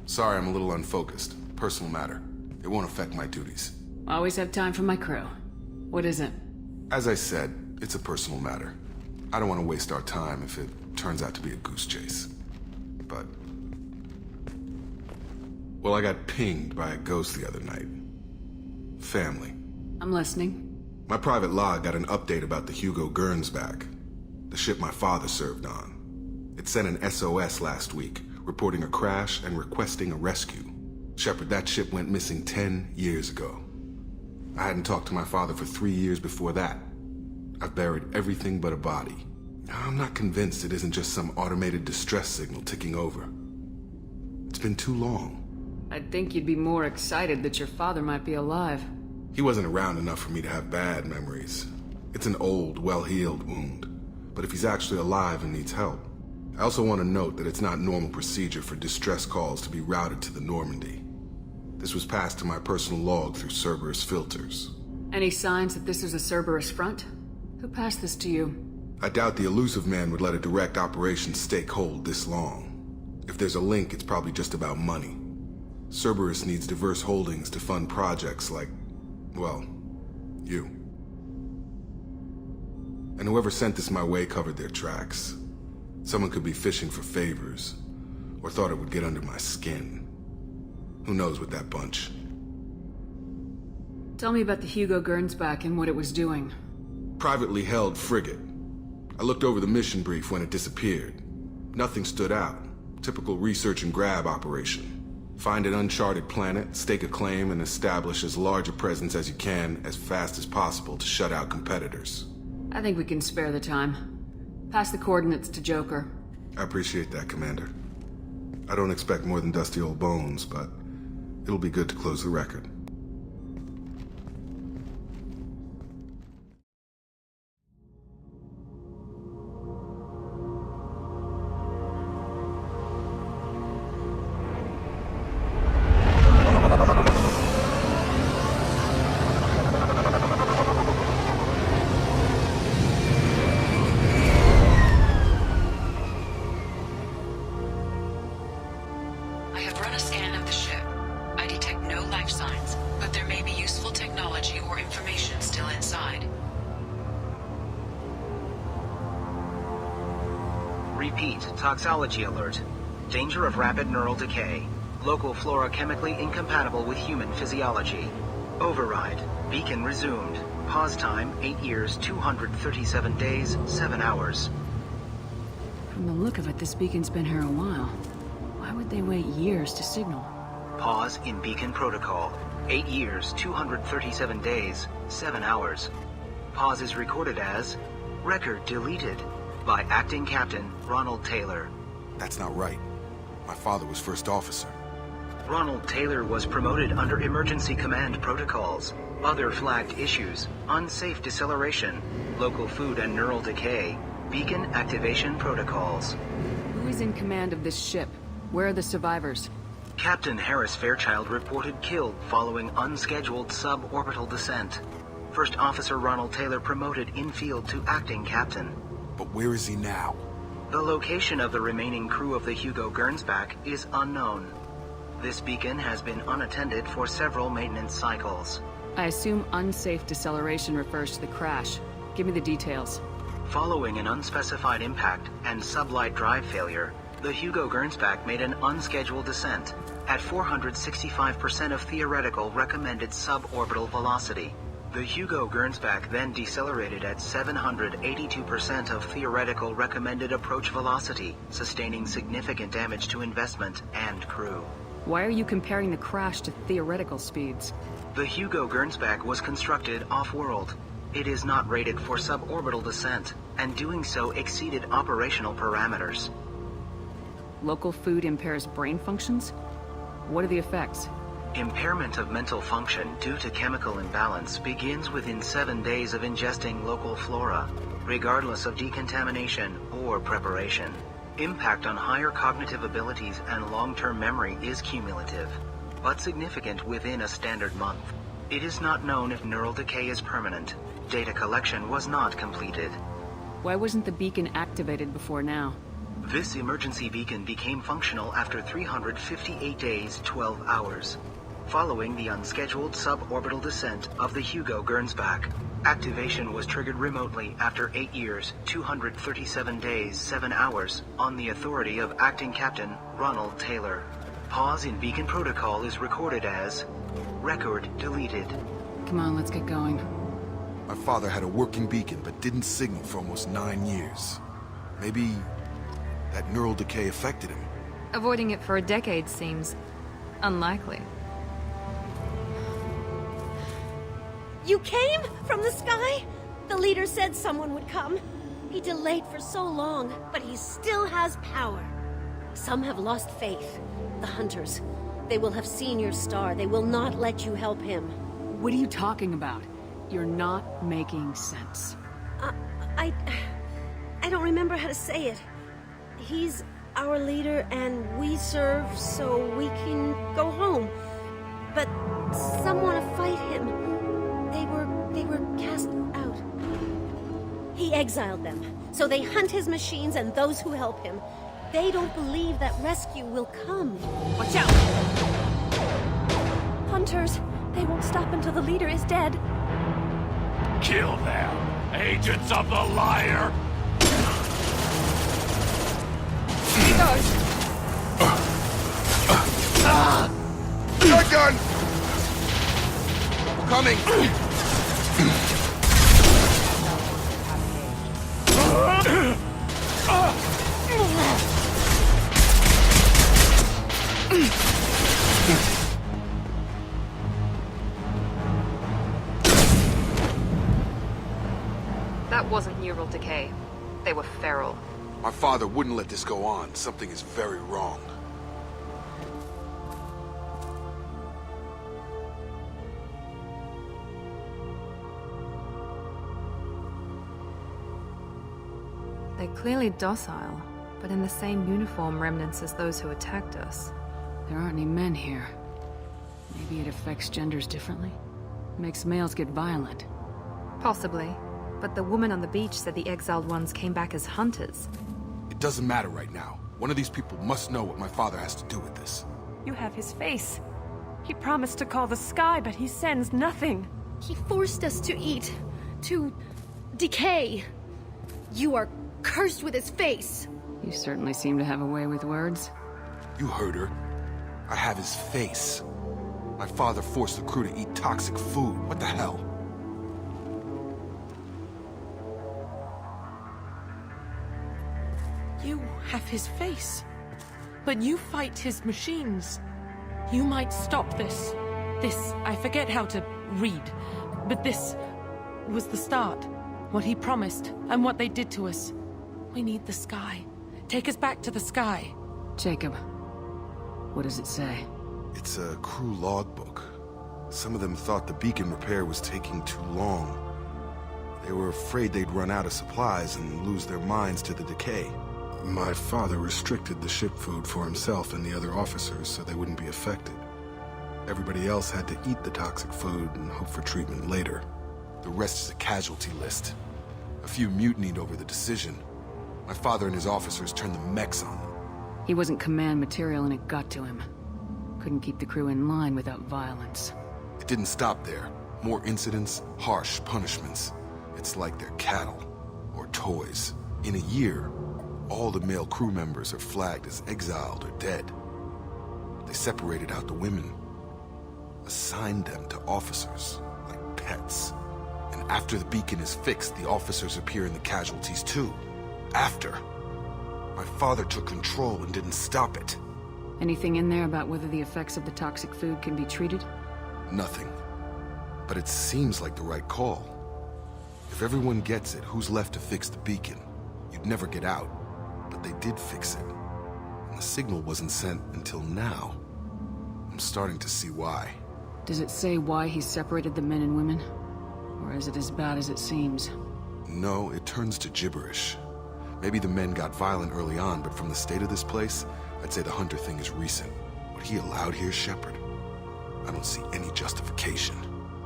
Sorry, I'm a little unfocused. Personal matter. It won't affect my duties. Always have time for my crew. What is it? As I said, it's a personal matter. I don't want to waste our time if it turns out to be a goose chase. But... well, I got pinged by a ghost the other night. Family. I'm listening. My private log got an update about the Hugo Gernsback, the ship my father served on. It sent an SOS last week, reporting a crash and requesting a rescue. Shepard, that ship went missing 10 years ago. I hadn't talked to my father for 3 years before that. I've buried everything but a body. I'm not convinced it isn't just some automated distress signal ticking over. It's been too long. I'd think you'd be more excited that your father might be alive. He wasn't around enough for me to have bad memories. It's an old, well-healed wound. But if he's actually alive and needs help, I also want to note that it's not normal procedure for distress calls to be routed to the Normandy. This was passed to my personal log through Cerberus filters. Any signs that this is a Cerberus front? Who passed this to you? I doubt the elusive man would let a direct operations stake hold this long. If there's a link, it's probably just about money. Cerberus needs diverse holdings to fund projects like, well, you. And whoever sent this my way covered their tracks. Someone could be fishing for favors, or thought it would get under my skin. Who knows with that bunch? Tell me about the Hugo Gernsback and what it was doing. Privately held frigate. I looked over the mission brief when it disappeared. Nothing stood out. Typical research and grab operation. Find an uncharted planet, stake a claim, and establish as large a presence as you can as fast as possible to shut out competitors. I think we can spare the time. Pass the coordinates to Joker. I appreciate that, Commander. I don't expect more than dusty old bones, but it'll be good to close the record. I have run a scan of the ship. I detect no life signs, but there may be useful technology or information still inside. Repeat, toxology alert. Danger of rapid neural decay. Local flora chemically incompatible with human physiology. Override. Beacon resumed. Pause time, 8 years, 237 days, 7 hours. From the look of it, this beacon's been here a while. Why would they wait years to signal? Pause in beacon protocol. 8 years, 237 days, 7 hours. Pause is recorded as record deleted by Acting Captain Ronald Taylor. That's not right. My father was first officer. Ronald Taylor was promoted under emergency command protocols. Other flagged issues: unsafe deceleration, local food and neural decay, beacon activation protocols. Who is in command of this ship? Where are the survivors? Captain Harris Fairchild reported killed following unscheduled suborbital descent. First Officer Ronald Taylor promoted in-field to acting captain. But where is he now? The location of the remaining crew of the Hugo Gernsback is unknown. This beacon has been unattended for several maintenance cycles. I assume unsafe deceleration refers to the crash. Give me the details. Following an unspecified impact and sublight drive failure, the Hugo Gernsback made an unscheduled descent at 465% of theoretical recommended suborbital velocity. The Hugo Gernsback then decelerated at 782% of theoretical recommended approach velocity, sustaining significant damage to investment and crew. Why are you comparing the crash to theoretical speeds? The Hugo Gernsback was constructed off-world. It is not rated for suborbital descent, and doing so exceeded operational parameters. Local food impairs brain functions? What are the effects? Impairment of mental function due to chemical imbalance begins within 7 days of ingesting local flora, regardless of decontamination or preparation. Impact on higher cognitive abilities and long-term memory is cumulative, but significant within a standard month. It is not known if neural decay is permanent. Data collection was not completed. Why wasn't the beacon activated before now? This emergency beacon became functional after 358 days, 12 hours, following the unscheduled suborbital descent of the Hugo Gernsback. Activation was triggered remotely after 8 years, 237 days, 7 hours, on the authority of Acting Captain Ronald Taylor. Pause in beacon protocol is recorded as record deleted. Come on, let's get going. My father had a working beacon, but didn't signal for almost 9 years. Maybe that neural decay affected him. Avoiding it for a decade seems unlikely. You came from the sky? The leader said someone would come. He delayed for so long, but he still has power. Some have lost faith. The hunters. They will have seen your star. They will not let you help him. What are you talking about? You're not making sense. I don't remember how to say it. He's our leader and we serve so we can go home. But some want to fight him. They were cast out. He exiled them, so they hunt his machines and those who help him. They don't believe that rescue will come. Watch out! Hunters, they won't stop until the leader is dead. Kill them! Agents of the liar! He goes! Shotgun! Coming! That wasn't neural decay. They were feral. My father wouldn't let this go on. Something is very wrong. They're clearly docile, but in the same uniform remnants as those who attacked us. There aren't any men here. Maybe it affects genders differently? Makes males get violent. Possibly. But the woman on the beach said the exiled ones came back as hunters. It doesn't matter right now. One of these people must know what my father has to do with this. You have his face. He promised to call the sky, but he sends nothing. He forced us to eat, to decay. You are cursed with his face. You certainly seem to have a way with words. You heard her. I have his face. My father forced the crew to eat toxic food. What the hell? You have his face. But you fight his machines. You might stop this. This, I forget how to read. But this was the start. What he promised, and what they did to us. We need the sky. Take us back to the sky. Jacob, what does it say? It's a crew logbook. Some of them thought the beacon repair was taking too long. They were afraid they'd run out of supplies and lose their minds to the decay. My father restricted the ship food for himself and the other officers so they wouldn't be affected. Everybody else had to eat the toxic food and hope for treatment later. The rest is a casualty list. A few mutinied over the decision. My father and his officers turned the mechs on them. He wasn't command material and it got to him. Couldn't keep the crew in line without violence. It didn't stop there. More incidents, harsh punishments. It's like they're cattle, or toys. In a year, all the male crew members are flagged as exiled or dead. They separated out the women, assigned them to officers, like pets. And after the beacon is fixed, the officers appear in the casualties too. After. My father took control and didn't stop it. Anything in there about whether the effects of the toxic food can be treated? Nothing. But it seems like the right call. If everyone gets it, who's left to fix the beacon? You'd never get out. But they did fix it. And the signal wasn't sent until now. I'm starting to see why. Does it say why he separated the men and women? Or is it as bad as it seems? No, it turns to gibberish. Maybe the men got violent early on, but from the state of this place, I'd say the Hunter thing is recent. What he allowed here, Shepard, I don't see any justification.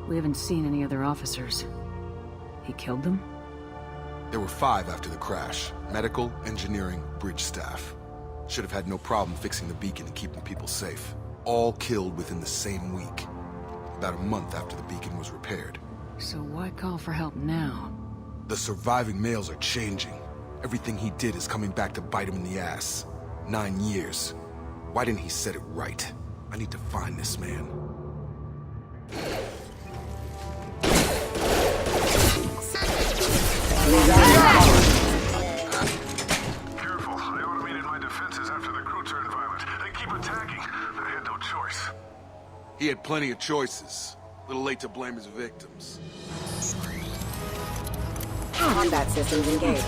We haven't seen any other officers. He killed them? There were 5 after the crash. Medical, engineering, bridge staff. Should have had no problem fixing the beacon and keeping people safe. All killed within the same week. About a month after the beacon was repaired. So why call for help now? The surviving males are changing. Everything he did is coming back to bite him in the ass. 9 years. Why didn't he set it right? I need to find this man. Careful, I automated my defenses after the crew turned violent. They keep attacking. I had no choice. He had plenty of choices. A little late to blame his victims. Combat systems engaged.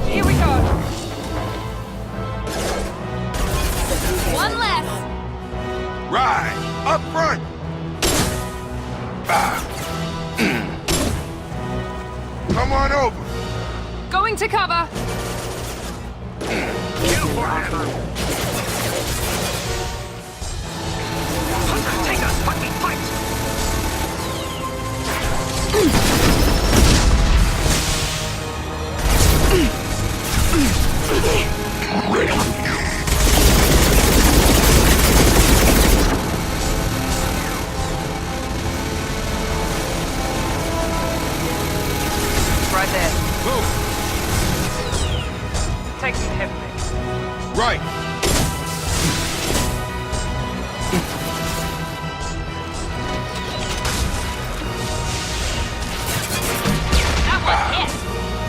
Here we go. One less. Right! Up front! Come on over! Going to cover. Take us, fucking fight! Right there. Move! Take some hip mix. Right!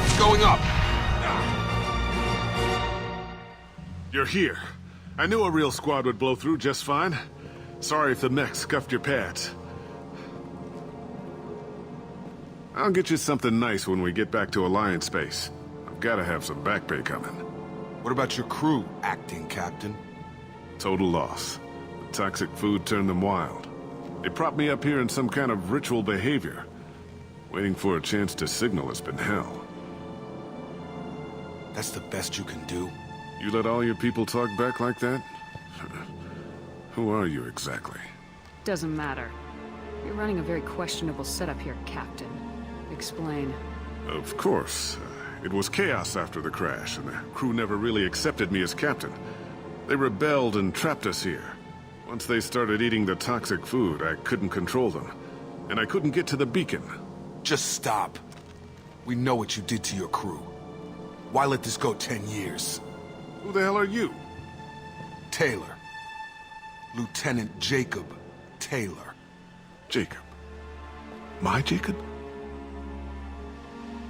It's going up! You're here. I knew a real squad would blow through just fine. Sorry if the mech scuffed your pads. I'll get you something nice when we get back to Alliance space. I've gotta have some back pay coming. What about your crew, acting captain? Total loss. The toxic food turned them wild. They propped me up here in some kind of ritual behavior. Waiting for a chance to signal has been hell. That's the best you can do? You let all your people talk back like that? Who are you exactly? Doesn't matter. You're running a very questionable setup here, Captain. Explain. Of course. It was chaos after the crash, and the crew never really accepted me as captain. They rebelled and trapped us here. Once they started eating the toxic food, I couldn't control them. And I couldn't get to the beacon. Just stop. We know what you did to your crew. Why let this go 10 years? Who the hell are you? Taylor. Lieutenant Jacob Taylor. Jacob. My Jacob?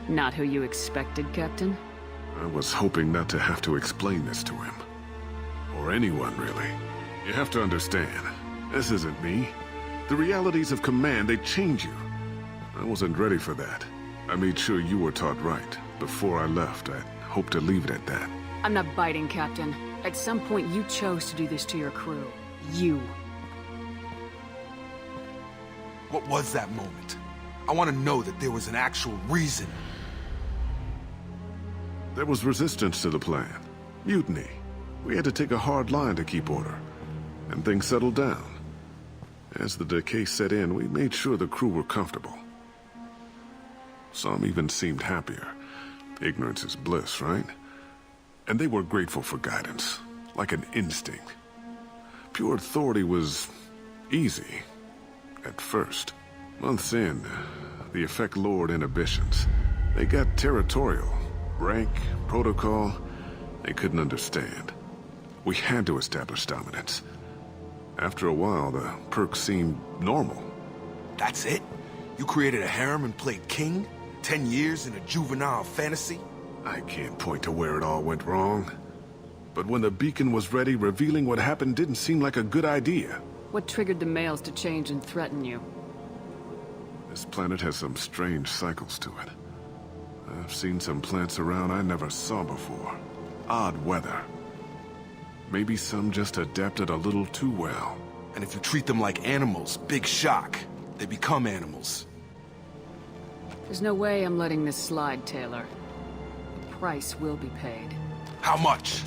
Not who you expected, Captain? I was hoping not to have to explain this to him. Or anyone, really. You have to understand, this isn't me. The realities of command, they change you. I wasn't ready for that. I made sure you were taught right. Before I left, I hoped to leave it at that. I'm not biting, Captain. At some point, you chose to do this to your crew. You. What was that moment? I want to know that there was an actual reason. There was resistance to the plan. Mutiny. We had to take a hard line to keep order. And things settled down. As the decay set in, we made sure the crew were comfortable. Some even seemed happier. Ignorance is bliss, right? And they were grateful for guidance, like an instinct. Pure authority was easy, at first. Months in, the effect lowered inhibitions. They got territorial. Rank, protocol, they couldn't understand. We had to establish dominance. After a while, the perks seemed normal. That's it? You created a harem and played king? 10 years in a juvenile fantasy? I can't point to where it all went wrong. But when the beacon was ready, revealing what happened didn't seem like a good idea. What triggered the males to change and threaten you? This planet has some strange cycles to it. I've seen some plants around I never saw before. Odd weather. Maybe some just adapted a little too well. And if you treat them like animals, big shock. They become animals. There's no way I'm letting this slide, Taylor. The price will be paid. How much?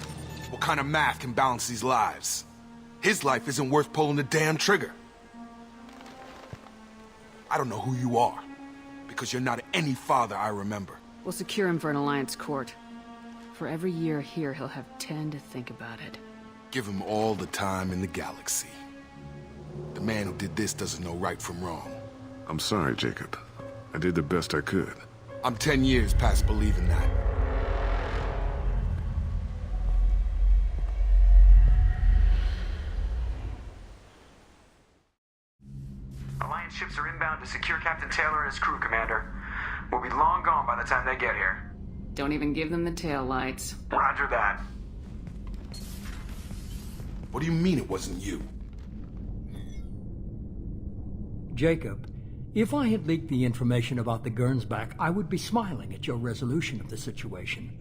What kind of math can balance these lives? His life isn't worth pulling the damn trigger. I don't know who you are, because you're not any father I remember. We'll secure him for an Alliance court. For every year here, he'll have 10 to think about it. Give him all the time in the galaxy. The man who did this doesn't know right from wrong. I'm sorry, Jacob. I did the best I could. I'm 10 years past believing that. Alliance ships are inbound to secure Captain Taylor and his crew, Commander. We'll be long gone by the time they get here. Don't even give them the tail lights. Roger that. What do you mean it wasn't you? Jacob, if I had leaked the information about the Gernsback, I would be smiling at your resolution of the situation.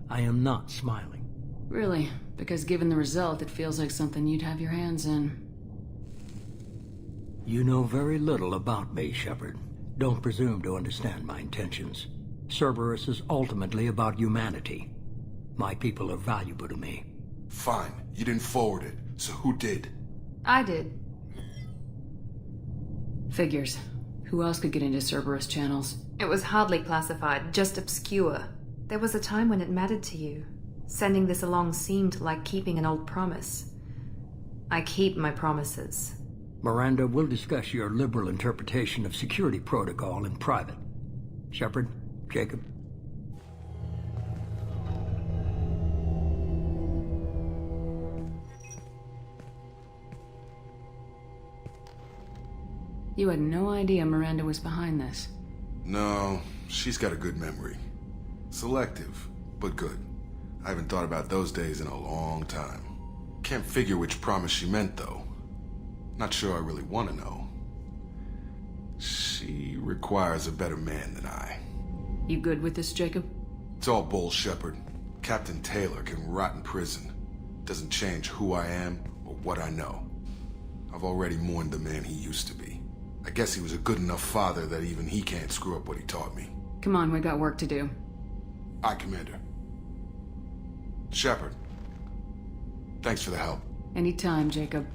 I am not smiling. Really? Because given the result, it feels like something you'd have your hands in. You know very little about me, Shepard. Don't presume to understand my intentions. Cerberus is ultimately about humanity. My people are valuable to me. Fine. You didn't forward it. So who did? I did. Figures. Who else could get into Cerberus channels? It was hardly classified, just obscure. There was a time when it mattered to you. Sending this along seemed like keeping an old promise. I keep my promises. Miranda, we'll discuss your liberal interpretation of security protocol in private. Shepard, Jacob. You had no idea Miranda was behind this. No, she's got a good memory. Selective, but good. I haven't thought about those days in a long time. Can't figure which promise she meant, though. Not sure I really want to know. She requires a better man than I. You good with this, Jacob? It's all bull, Shepard. Captain Taylor can rot in prison. Doesn't change who I am or what I know. I've already mourned the man he used to be. I guess he was a good enough father that even he can't screw up what he taught me. Come on, we got work to do. Aye, Commander. Shepard. Thanks for the help. Anytime, Jacob.